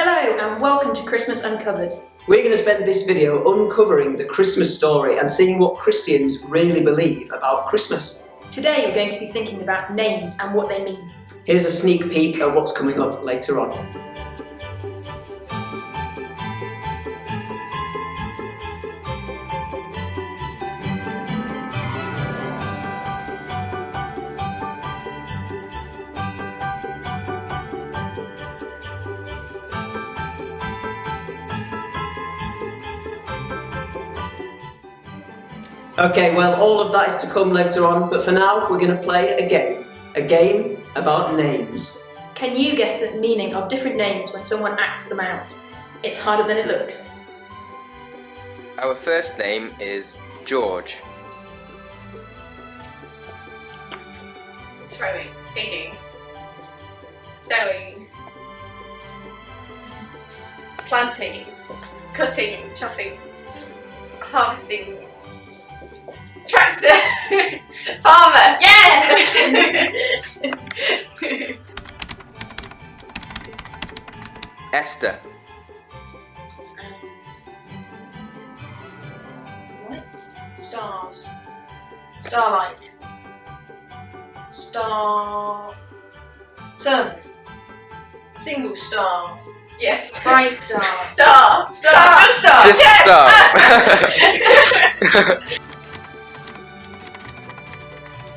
Hello and welcome to Christmas Uncovered. We're going to spend this video uncovering the Christmas story and seeing what Christians really believe about Christmas. Today we're going to be thinking about names and what they mean. Here's a sneak peek at what's coming up later on. Okay, well, all of that is to come later on, but for now we're going to play a game about names. Can you guess the meaning of different names when someone acts them out? It's harder than it looks. Our first name is George. Throwing, digging, sowing, planting, cutting, chopping, harvesting, tractor, farmer, yes! Esther. Lights, stars, starlight, sun, single star, yes, Bright star. star, just star, Just yes! stop.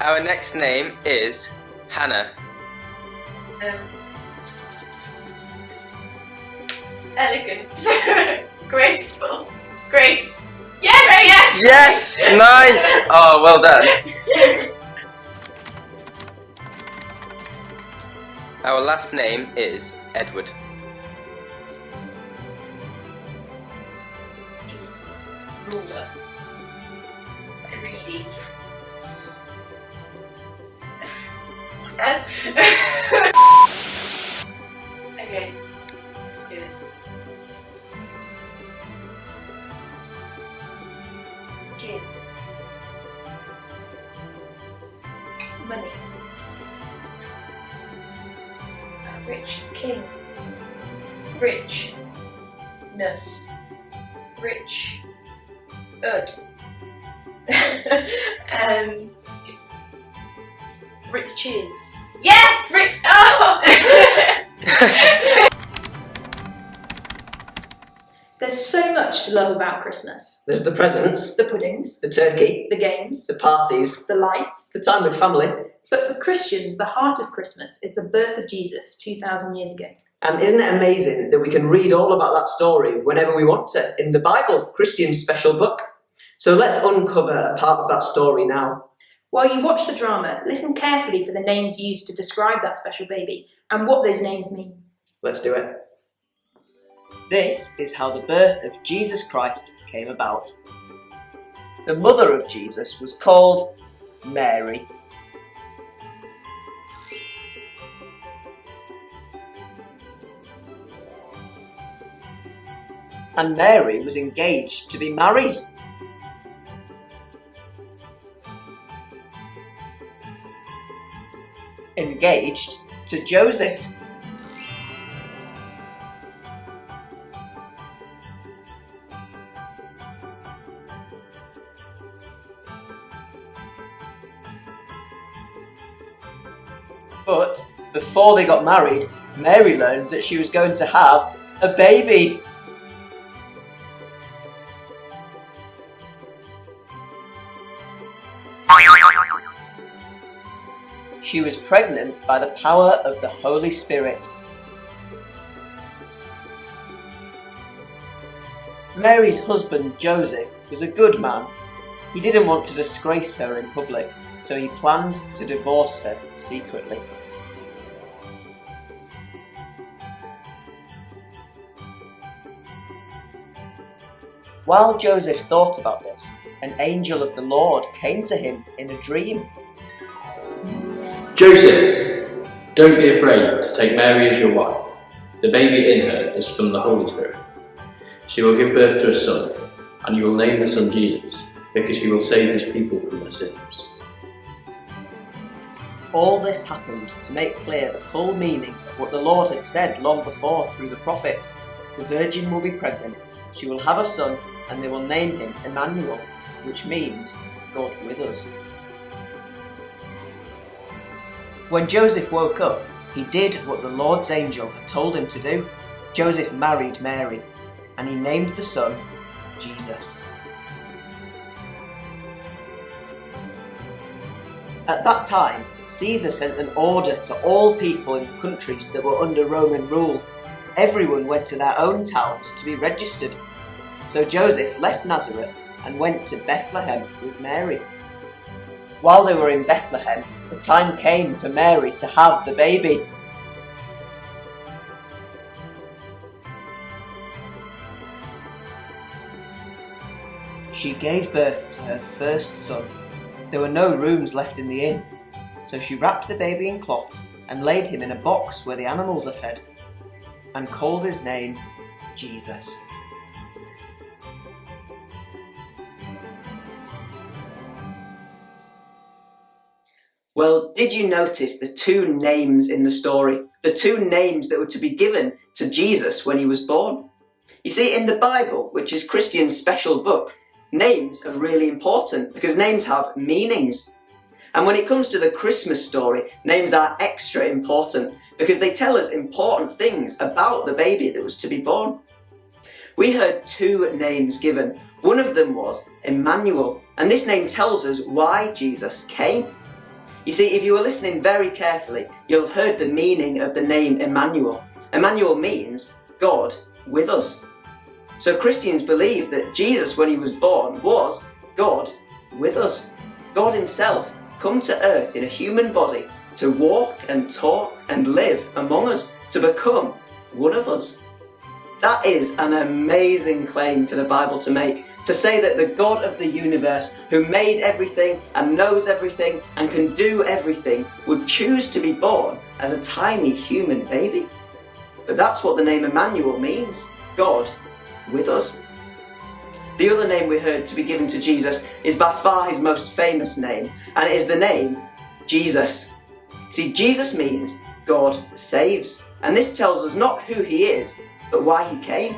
Our next name is Hannah. Elegant, graceful, grace, yes, Yes! Nice! Oh, well done. Our last name is Edward. ruler, greedy. Okay, let's do this. Give. Money. A rich king. Richness. Rich. Ud. Riches. Yes! Rich. Oh! There's so much to love about Christmas. There's the presents, The puddings, the turkey, the games, the parties, the lights. the time with family. But for Christians, the heart of Christmas is the birth of Jesus 2,000 years ago. And isn't it amazing that we can read all about that story whenever we want to in the Bible, Christian's special book? So let's uncover a part of that story now. While you watch the drama, listen carefully for the names used to describe that special baby and what those names mean. Let's do it. This is how the birth of Jesus Christ came about. The mother of Jesus was called Mary. And Mary was engaged to be married. Engaged to Joseph. But before they got married, Mary learned that she was going to have a baby. She was pregnant by the power of the Holy Spirit. Mary's husband Joseph was a good man. He didn't want to disgrace her in public, so he planned to divorce her secretly. While Joseph thought about this, an angel of the Lord came to him in a dream. Joseph, don't be afraid to take Mary as your wife. The baby in her is from the Holy Spirit. She will give birth to a son, and you will name the son Jesus, because he will save his people from their sins. All this happened to make clear the full meaning of what the Lord had said long before through the prophet. The virgin will be pregnant, she will have a son, and they will name him Emmanuel, which means God with us. When Joseph woke up, he did what the Lord's angel had told him to do. Joseph married Mary, and he named the son Jesus. At that time, Caesar sent an order to all people in the countries that were under Roman rule. Everyone went to their own towns to be registered. So Joseph left Nazareth and went to Bethlehem with Mary. While they were in Bethlehem, the time came for Mary to have the baby. She gave birth to her first son. There were no rooms left in the inn, so she wrapped the baby in cloths and laid him in a box where the animals are fed, and called his name Jesus. Well, did you notice the two names in the story? The two names that were to be given to Jesus when he was born? You see, in the Bible, which is Christian's special book, names are really important because names have meanings. And when it comes to the Christmas story, names are extra important because they tell us important things about the baby that was to be born. We heard two names given. One of them was Emmanuel, and this name tells us why Jesus came. You see, if you were listening very carefully, you'll have heard the meaning of the name Emmanuel. Emmanuel means God with us. So Christians believe that Jesus, when he was born, was God with us. God himself come to earth in a human body to walk and talk and live among us, to become one of us. That is an amazing claim for the Bible to make, to say that the God of the universe, who made everything and knows everything and can do everything, would choose to be born as a tiny human baby. But that's what the name Emmanuel means, God with us. The other name we heard to be given to Jesus is by far his most famous name, and it is the name Jesus. See, Jesus means God saves, and this tells us not who he is, but why he came.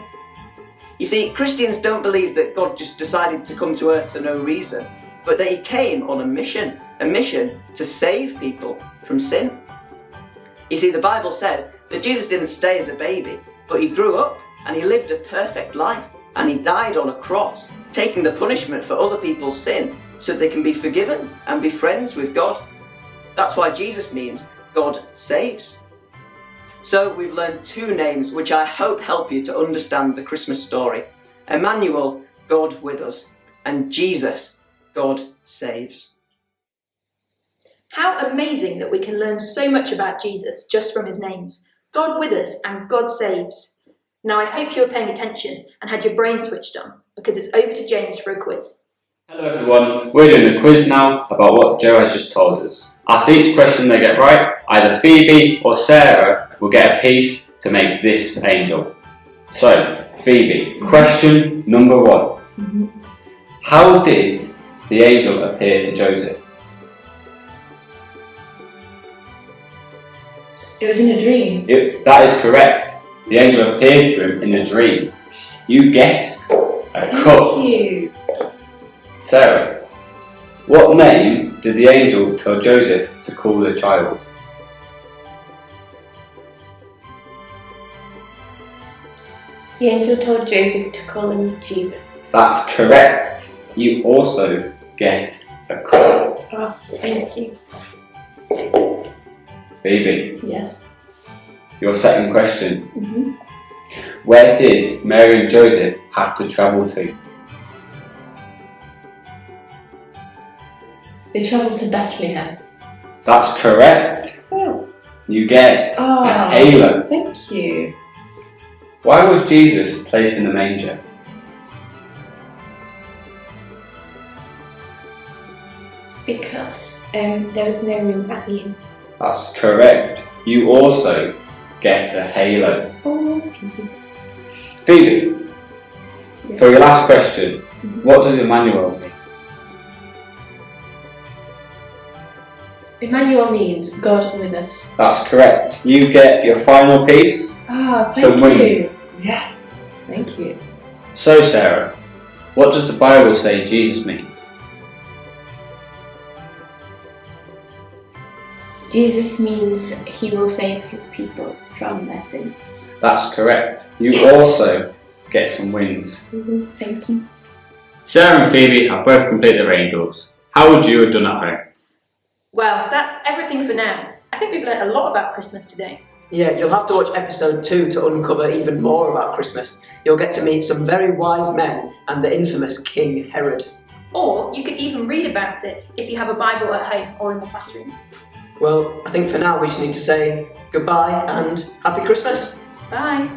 You see, Christians don't believe that God just decided to come to earth for no reason, but that he came on a mission to save people from sin. You see, the Bible says that Jesus didn't stay as a baby, but he grew up and he lived a perfect life, and he died on a cross, taking the punishment for other people's sin so that they can be forgiven and be friends with God. That's why Jesus means God saves. So we've learned two names which I hope help you to understand the Christmas story. Emmanuel, God with us, and Jesus, God saves. How amazing that we can learn so much about Jesus just from his names. God with us and God saves. Now I hope you were paying attention and had your brain switched on, because it's over to James for a quiz. Hello everyone, we're doing a quiz now about what Joe has just told us. After each question they get right, either Phoebe or Sarah will get a piece to make this angel. So, Phoebe, question number 1. How did the angel appear to Joseph? It was in a dream. That is correct. The angel appeared to him in a dream. You get a cup. Thank you. Sarah, what name did the angel tell Joseph to call the child? The angel told Joseph to call him Jesus. That's correct. You also get a cup. Oh, thank you. Phoebe, Yes. your second question. Where did Mary and Joseph have to travel to? They travelled to Bethlehem. That's correct. Oh. You get a halo. Thank you. Why was Jesus placed in the manger? Because there was no room at the inn. That's correct. You also get a halo. Oh, thank you. Phoebe, Yes. for your last question, what does Emmanuel mean? Emmanuel means God with us. That's correct. You get your final piece. Ah, Some thank you. wings. Yes, thank you. So, Sarah, what does the Bible say Jesus means? Jesus means he will save his people from their sins. That's correct. You Yes. also get some wings. Thank you. Sarah and Phoebe have both completed their angels. How would you have done at home? Well, that's everything for now. I think we've learnt a lot about Christmas today. Yeah, you'll have to watch episode 2 to uncover even more about Christmas. You'll get to meet some very wise men and the infamous King Herod. Or you could even read about it if you have a Bible at home or in the classroom. Well, I think for now we just need to say goodbye and Happy Christmas. Bye.